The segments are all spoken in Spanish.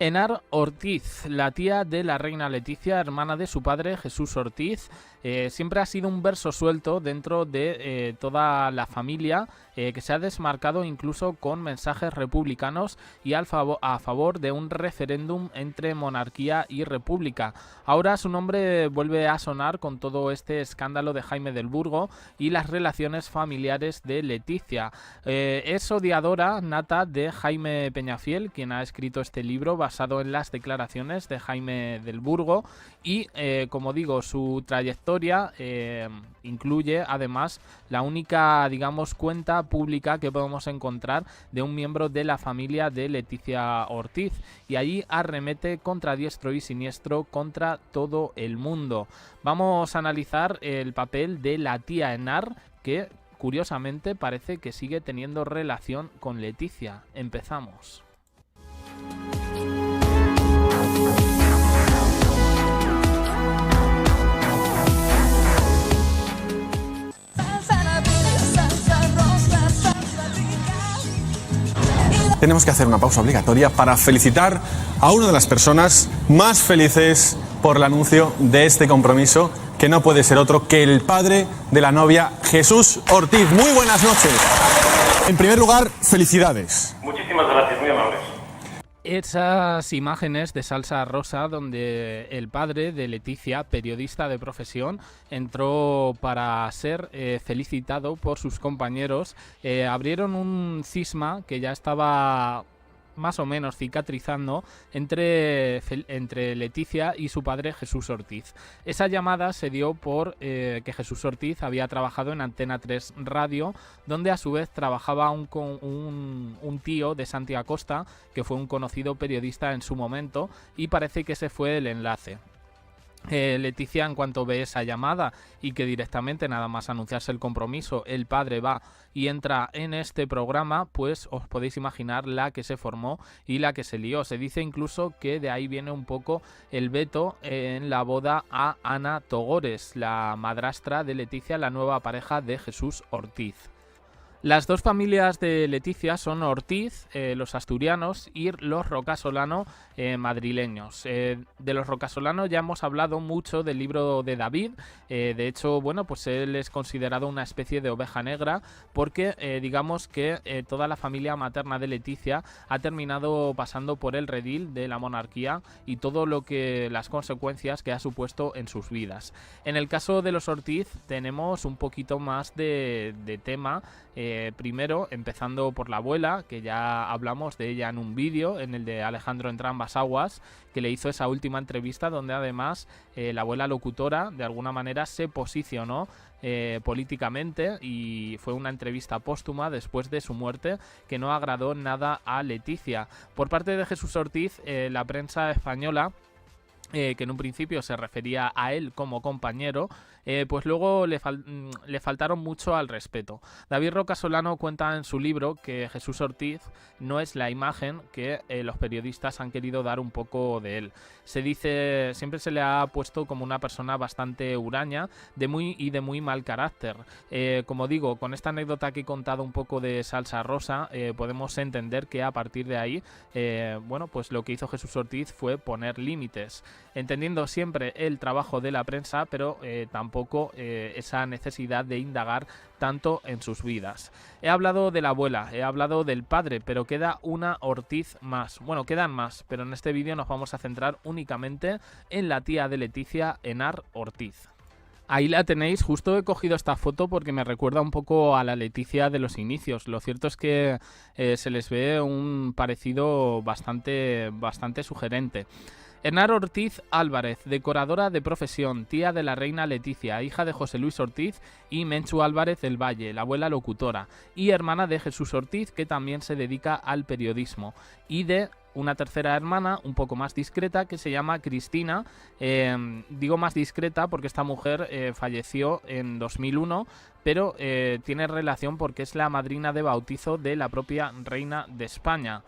Henar Ortiz, la tía de la reina Letizia, hermana de su padre Jesús Ortiz, siempre ha sido un verso suelto dentro de toda la familia, que se ha desmarcado incluso con mensajes republicanos y a favor de un referéndum entre monarquía y república. Ahora su nombre vuelve a sonar con todo este escándalo de Jaime del Burgo y las relaciones familiares de Letizia. Es odiadora nata de Jaime Peñafiel, quien ha escrito este libro basado en las declaraciones de Jaime del Burgo y, como digo, su trayectoria incluye además la única, digamos, cuenta pública que podemos encontrar de un miembro de la familia de Letizia Ortiz, y allí arremete contra diestro y siniestro contra todo el mundo. Vamos a analizar el papel de la tía Henar, que curiosamente parece que sigue teniendo relación con Letizia. Empezamos. Tenemos que hacer una pausa obligatoria para felicitar a una de las personas más felices por el anuncio de este compromiso, que no puede ser otro que el padre de la novia, Jesús Ortiz. Muy buenas noches. En primer lugar, felicidades. Muchísimas gracias, muy amables. Esas imágenes de salsa rosa donde el padre de Letizia, periodista de profesión, entró para ser felicitado por sus compañeros, abrieron un cisma que ya estaba más o menos cicatrizando entre Letizia y su padre Jesús Ortiz. Esa llamada se dio por que Jesús Ortiz había trabajado en Antena 3 Radio, donde a su vez trabajaba un tío de Santi Acosta, que fue un conocido periodista en su momento, y parece que ese fue el enlace. Letizia, en cuanto ve esa llamada y que directamente, nada más anunciarse el compromiso, el padre va y entra en este programa, pues os podéis imaginar la que se formó y la que se lió. Se dice incluso que de ahí viene un poco el veto en la boda a Ana Togores, la madrastra de Letizia, la nueva pareja de Jesús Ortiz. Las dos familias de Letizia son Ortiz, los asturianos, y los Rocasolano, madrileños. De los Rocasolano ya hemos hablado mucho del libro de David. De hecho, bueno, pues él es considerado una especie de oveja negra porque digamos que toda la familia materna de Letizia ha terminado pasando por el redil de la monarquía y todo lo que las consecuencias que ha supuesto en sus vidas. En el caso de los Ortiz tenemos un poquito más de tema. Primero, empezando por la abuela, que ya hablamos de ella en un vídeo, en el de Alejandro Entrambas Aguas, que le hizo esa última entrevista donde además la abuela locutora de alguna manera se posicionó políticamente, y fue una entrevista póstuma después de su muerte que no agradó nada a Letizia. Por parte de Jesús Ortiz, la prensa española, que en un principio se refería a él como compañero, pues luego le faltaron mucho al respeto. David Rocasolano cuenta en su libro que Jesús Ortiz no es la imagen que los periodistas han querido dar un poco de él. Se dice, siempre se le ha puesto como una persona bastante huraña, de muy mal carácter. Como digo, con esta anécdota que he contado un poco de salsa rosa, podemos entender que a partir de ahí, bueno, pues lo que hizo Jesús Ortiz fue poner límites, entendiendo siempre el trabajo de la prensa, pero tampoco esa necesidad de indagar tanto en sus vidas. He hablado de la abuela, he hablado del padre, pero queda una Ortiz más. Bueno, quedan más, pero en este vídeo nos vamos a centrar únicamente en la tía de Letizia, Henar Ortiz. Ahí la tenéis. Justo he cogido esta foto porque me recuerda un poco a la Letizia de los inicios. Lo cierto es que se les ve un parecido bastante sugerente. Henar Ortiz Álvarez, decoradora de profesión, tía de la reina Letizia, hija de José Luis Ortiz y Menchu Álvarez del Valle, la abuela locutora, y hermana de Jesús Ortiz, que también se dedica al periodismo, y de una tercera hermana un poco más discreta que se llama Cristina. Digo más discreta porque esta mujer falleció en 2001, pero tiene relación porque es la madrina de bautizo de la propia reina de España.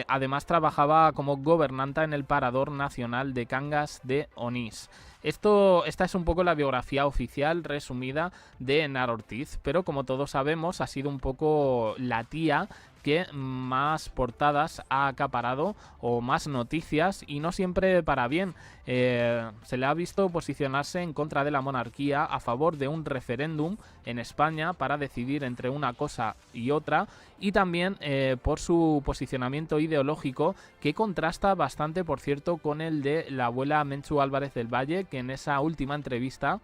Además trabajaba como gobernanta en el Parador Nacional de Cangas de Onís. Esta es un poco la biografía oficial resumida de Henar Ortiz, pero como todos sabemos ha sido un poco la tía que más portadas ha acaparado o más noticias, y no siempre para bien. Se le ha visto posicionarse en contra de la monarquía, a favor de un referéndum en España para decidir entre una cosa y otra, y también por su posicionamiento ideológico, que contrasta bastante, por cierto, con el de la abuela Menchu Álvarez del Valle, que en esa última entrevista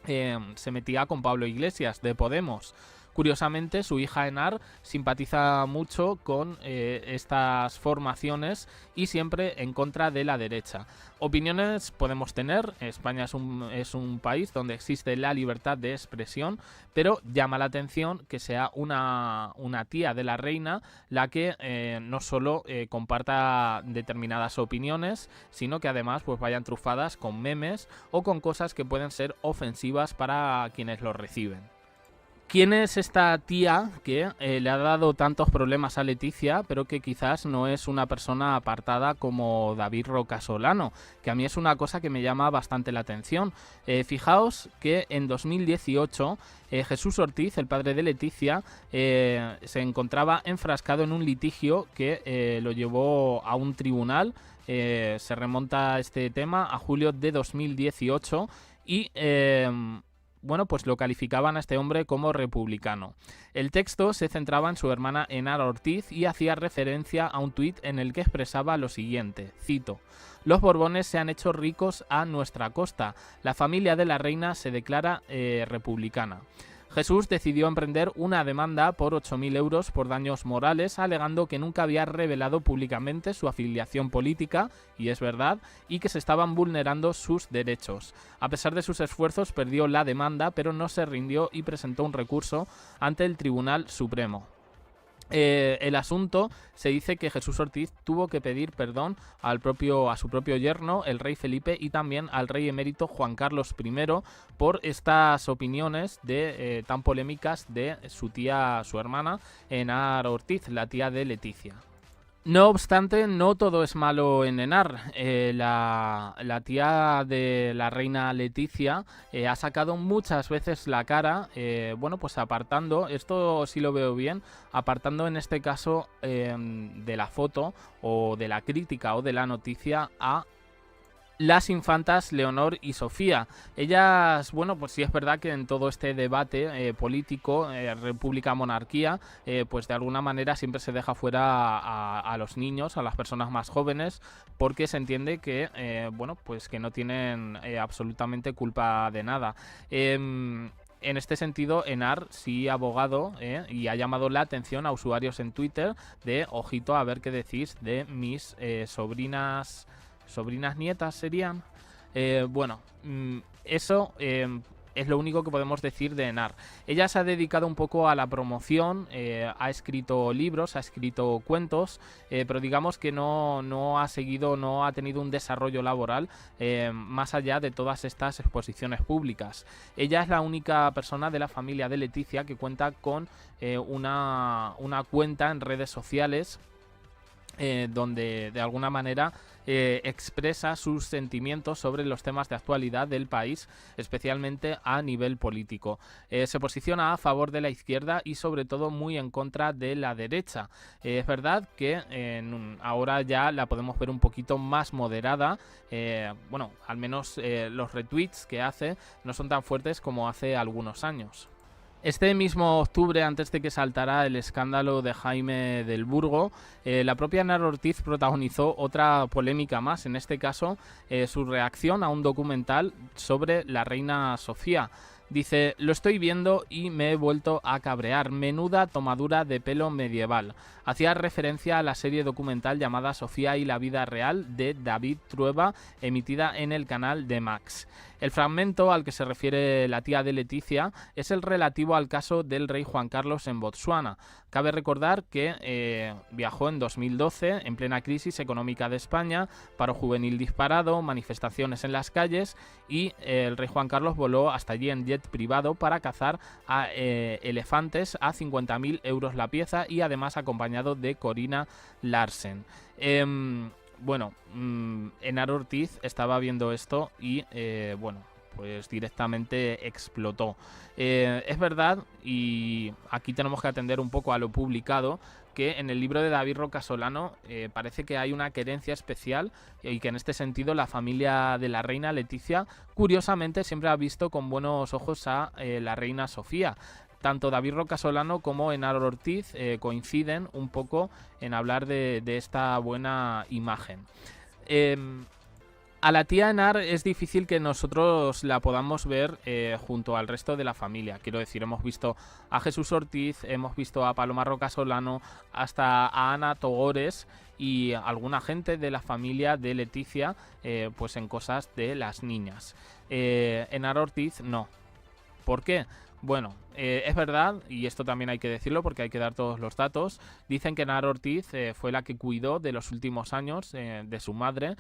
se metía con Pablo Iglesias de Podemos. Curiosamente, su hija Henar simpatiza mucho con estas formaciones y siempre en contra de la derecha. Opiniones podemos tener. España es un país donde existe la libertad de expresión, pero llama la atención que sea una tía de la reina la que no solo comparta determinadas opiniones, sino que además pues vayan trufadas con memes o con cosas que pueden ser ofensivas para quienes los reciben. ¿Quién es esta tía que le ha dado tantos problemas a Leticia, pero que quizás no es una persona apartada como David Rocasolano? Que a mí es una cosa que me llama bastante la atención. Fijaos que en 2018 Jesús Ortiz, el padre de Leticia, se encontraba enfrascado en un litigio que lo llevó a un tribunal. Se remonta este tema a julio de 2018 y bueno, pues lo calificaban a este hombre como republicano. El texto se centraba en su hermana Henar Ortiz y hacía referencia a un tuit en el que expresaba lo siguiente, cito: «Los Borbones se han hecho ricos a nuestra costa. La familia de la reina se declara republicana». Jesús decidió emprender una demanda por 8.000 euros por daños morales, alegando que nunca había revelado públicamente su afiliación política, y es verdad, y que se estaban vulnerando sus derechos. A pesar de sus esfuerzos, perdió la demanda, pero no se rindió y presentó un recurso ante el Tribunal Supremo. El asunto se dice que Jesús Ortiz tuvo que pedir perdón a su propio yerno, el rey Felipe, y también al rey emérito Juan Carlos I por estas opiniones tan polémicas de su hermana Henar Ortiz, la tía de Leticia. No obstante, no todo es malo en Henar. La tía de la reina Leticia ha sacado muchas veces la cara, bueno, pues apartando, esto sí lo veo bien, apartando en este caso de la foto o de la crítica o de la noticia a las infantas Leonor y Sofía. Ellas, bueno, pues sí es verdad que en todo este debate político, república-monarquía, pues de alguna manera siempre se deja fuera a los niños, a las personas más jóvenes, porque se entiende que, bueno, pues que no tienen absolutamente culpa de nada. En este sentido, Henar sí ha abogado y ha llamado la atención a usuarios en Twitter de, ojito, a ver qué decís de mis sobrinas nietas serían. Bueno, eso es lo único que podemos decir de Henar. Ella se ha dedicado un poco a la promoción, ha escrito libros, ha escrito cuentos, pero digamos que no ha tenido un desarrollo laboral más allá de todas estas exposiciones públicas. Ella es la única persona de la familia de Leticia que cuenta con una cuenta en redes sociales donde de alguna manera expresa sus sentimientos sobre los temas de actualidad del país, especialmente a nivel político. Se posiciona a favor de la izquierda y sobre todo muy en contra de la derecha. Es verdad que ahora ya la podemos ver un poquito más moderada, bueno, al menos los retweets que hace no son tan fuertes como hace algunos años. Este mismo octubre, antes de que saltara el escándalo de Jaime del Burgo, la propia Henar Ortiz protagonizó otra polémica más, en este caso su reacción a un documental sobre la reina Sofía. Dice: «Lo estoy viendo y me he vuelto a cabrear, menuda tomadura de pelo medieval». Hacía referencia a la serie documental llamada Sofía y la vida real de David Trueba, emitida en el canal de Max. El fragmento al que se refiere la tía de Leticia es el relativo al caso del rey Juan Carlos en Botsuana. Cabe recordar que viajó en 2012, en plena crisis económica de España, paro juvenil disparado, manifestaciones en las calles, y el rey Juan Carlos voló hasta allí en jet privado para cazar a elefantes a 50.000 euros la pieza, y además acompañado de Corina Larsen. Bueno, Henar Ortiz estaba viendo esto y, bueno, pues directamente explotó. Es verdad, y aquí tenemos que atender un poco a lo publicado, que en el libro de David Roca Solano parece que hay una querencia especial y que en este sentido la familia de la reina Leticia curiosamente siempre ha visto con buenos ojos a la reina Sofía. Tanto David Roca Solano como Henar Ortiz coinciden un poco en hablar de esta buena imagen. A la tía Henar es difícil que nosotros la podamos ver junto al resto de la familia. Quiero decir, hemos visto a Jesús Ortiz, hemos visto a Paloma Roca Solano, hasta a Ana Togores y alguna gente de la familia de Leticia, pues en cosas de las niñas. Henar Ortiz no. ¿Por qué? Bueno, es verdad, y esto también hay que decirlo porque hay que dar todos los datos. Dicen que Henar Ortiz fue la que cuidó de los últimos años de su madre,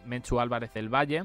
Menchu Álvarez del Valle,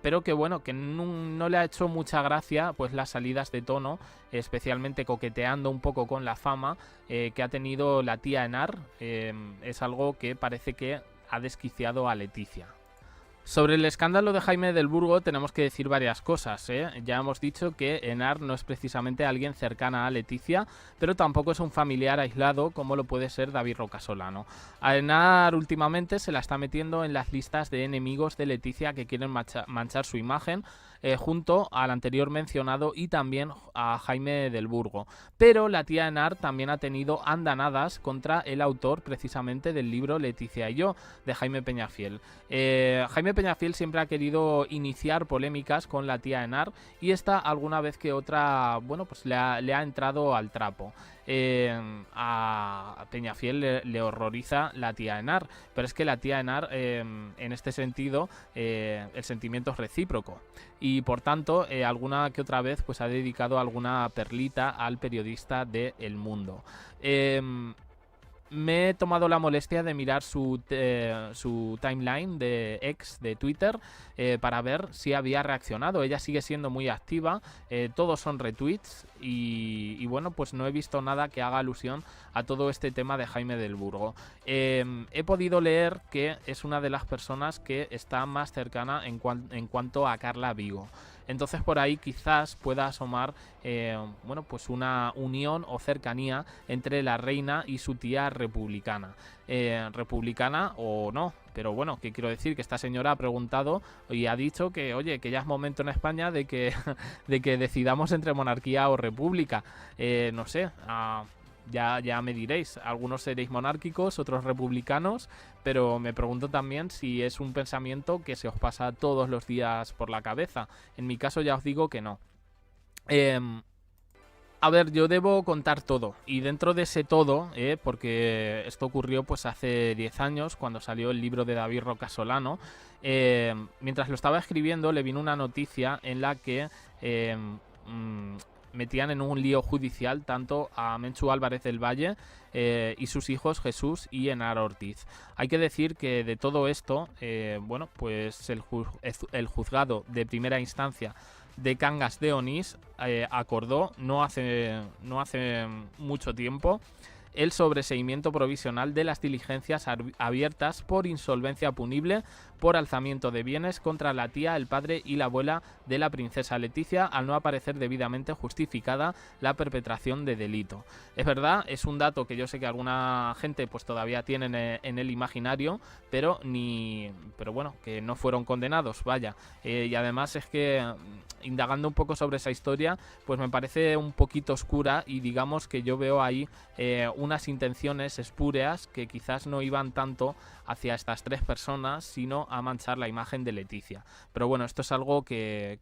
pero que bueno, que no le ha hecho mucha gracia pues las salidas de tono, especialmente coqueteando un poco con la fama que ha tenido la tía Henar. Es algo que parece que ha desquiciado a Leticia. Sobre el escándalo de Jaime del Burgo tenemos que decir varias cosas, Ya hemos dicho que Henar no es precisamente alguien cercana a Leticia, pero tampoco es un familiar aislado como lo puede ser David Roca Solano. A Henar últimamente se la está metiendo en las listas de enemigos de Leticia que quieren manchar su imagen, junto al anterior mencionado y también a Jaime del Burgo. Pero la tía Henar también ha tenido andanadas contra el autor precisamente del libro Leticia y yo, de Jaime Peñafiel. Jaime Peñafiel siempre ha querido iniciar polémicas con la tía Henar y esta alguna vez que otra, bueno, pues le ha entrado al trapo. A Peñafiel le horroriza la tía Henar, pero es que la tía Henar, en este sentido, el sentimiento es recíproco y por tanto alguna que otra vez pues ha dedicado alguna perlita al periodista de El Mundo. Me he tomado la molestia de mirar su timeline de X, de Twitter, para ver si había reaccionado. Ella sigue siendo muy activa, todos son retweets y bueno, pues no he visto nada que haga alusión a todo este tema de Jaime del Burgo. He podido leer que es una de las personas que está más cercana en cuanto a Carla Vigo. Entonces por ahí quizás pueda asomar bueno, pues una unión o cercanía entre la reina y su tía republicana. Republicana o no, pero bueno, ¿qué quiero decir? Que esta señora ha preguntado y ha dicho que, oye, que ya es momento en España de que decidamos entre monarquía o república. No sé, ya me diréis, algunos seréis monárquicos, otros republicanos, pero me pregunto también si es un pensamiento que se os pasa todos los días por la cabeza. En mi caso ya os digo que no. A ver, yo debo contar todo, y dentro de ese todo, porque esto ocurrió pues hace 10 años, cuando salió el libro de David Roca Solano, mientras lo estaba escribiendo le vino una noticia en la que metían en un lío judicial tanto a Menchu Álvarez del Valle y sus hijos Jesús y Henar Ortiz. Hay que decir que de todo esto, bueno, pues el juzgado de primera instancia de Cangas de Onís acordó no hace mucho tiempo el sobreseimiento provisional de las diligencias abiertas por insolvencia punible por alzamiento de bienes contra la tía, el padre y la abuela de la princesa Leticia, al no aparecer debidamente justificada la perpetración de delito. Es verdad, es un dato que yo sé que alguna gente pues todavía tiene en el imaginario, pero bueno, que no fueron condenados, vaya. Y además es que indagando un poco sobre esa historia, pues me parece un poquito oscura y digamos que yo veo ahí unas intenciones espúreas que quizás no iban tanto hacia estas tres personas, sino a manchar la imagen de Leticia. Pero bueno, esto es algo que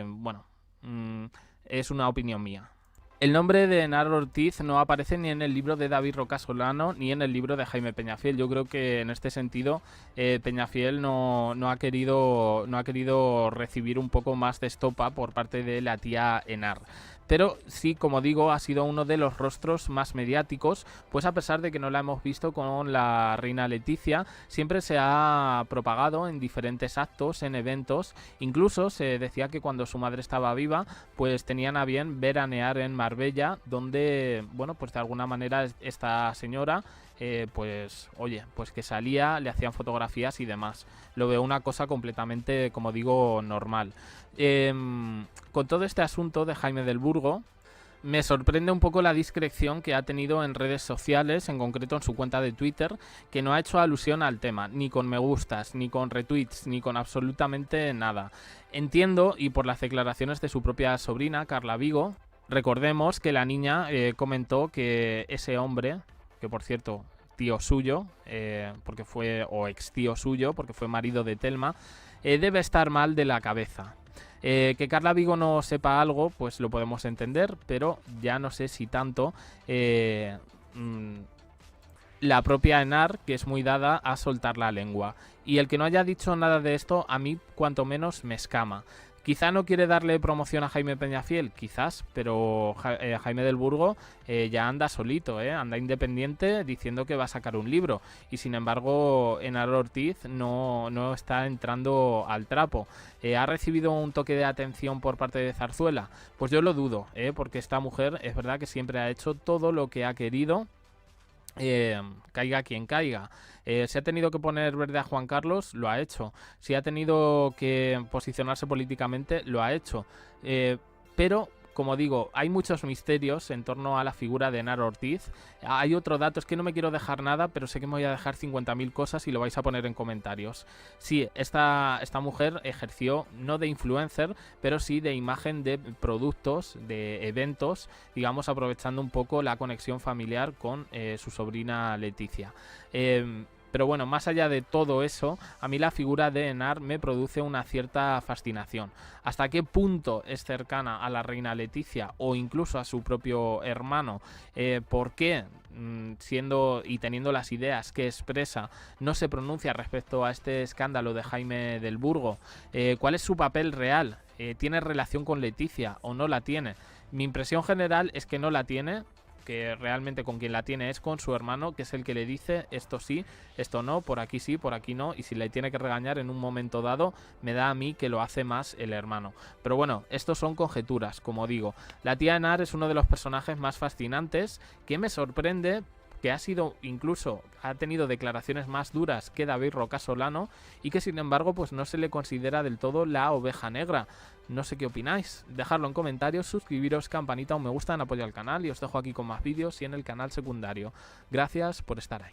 bueno, es una opinión mía. El nombre de Henar Ortiz no aparece ni en el libro de David Roca Solano ni en el libro de Jaime Peñafiel. Yo creo que en este sentido Peñafiel no ha querido recibir un poco más de estopa por parte de la tía Henar. Pero sí, como digo, ha sido uno de los rostros más mediáticos, pues a pesar de que no la hemos visto con la reina Leticia, siempre se ha propagado en diferentes actos, en eventos. Incluso se decía que cuando su madre estaba viva, pues tenían a bien veranear en Marbella, donde, bueno, pues de alguna manera esta señora pues oye, pues que salía, le hacían fotografías y demás. Lo veo una cosa completamente, como digo, normal. Con todo este asunto de Jaime del Burgo, me sorprende un poco la discreción que ha tenido en redes sociales, en concreto en su cuenta de Twitter, que no ha hecho alusión al tema, ni con me gustas, ni con retweets, ni con absolutamente nada. Entiendo, y por las declaraciones de su propia sobrina, Carla Vigo, recordemos que la niña comentó que ese hombre, que por cierto, tío suyo, porque fue, o ex tío suyo, porque fue marido de Telma, debe estar mal de la cabeza. Que Carla Vigo no sepa algo, pues lo podemos entender, pero ya no sé si tanto la propia Henar, que es muy dada a soltar la lengua. Y el que no haya dicho nada de esto, a mí cuanto menos me escama. Quizá no quiere darle promoción a Jaime Peñafiel, quizás, pero Jaime del Burgo ya anda solito, anda independiente diciendo que va a sacar un libro. Y sin embargo, Henar Ortiz no está entrando al trapo. ¿Ha recibido un toque de atención por parte de Zarzuela? Pues yo lo dudo, porque esta mujer es verdad que siempre ha hecho todo lo que ha querido. Caiga quien caiga. Si ha tenido que poner verde a Juan Carlos, lo ha hecho. Si ha tenido que posicionarse políticamente, lo ha hecho. Pero, como digo, hay muchos misterios en torno a la figura de Henar Ortiz. Hay otro dato, es que no me quiero dejar nada, pero sé que me voy a dejar 50.000 cosas y lo vais a poner en comentarios. Sí, esta mujer ejerció, no de influencer, pero sí de imagen de productos, de eventos, digamos, aprovechando un poco la conexión familiar con su sobrina Leticia. Pero bueno, más allá de todo eso, a mí la figura de Henar me produce una cierta fascinación. ¿Hasta qué punto es cercana a la reina Leticia o incluso a su propio hermano? ¿Por qué, siendo y teniendo las ideas que expresa, no se pronuncia respecto a este escándalo de Jaime del Burgo? ¿Cuál es su papel real? ¿Tiene relación con Leticia o no la tiene? Mi impresión general es que no la tiene, que realmente con quien la tiene es con su hermano, que es el que le dice esto sí, esto no, por aquí sí, por aquí no, y si le tiene que regañar en un momento dado, me da a mí que lo hace más el hermano. Pero bueno, estos son conjeturas, como digo. La tía Henar es uno de los personajes más fascinantes, que me sorprende, que ha sido incluso, ha tenido declaraciones más duras que David Roca Solano y que sin embargo pues no se le considera del todo la oveja negra. No sé qué opináis, dejadlo en comentarios, suscribiros, campanita, un me gusta en apoyo al canal y os dejo aquí con más vídeos y en el canal secundario. Gracias por estar ahí.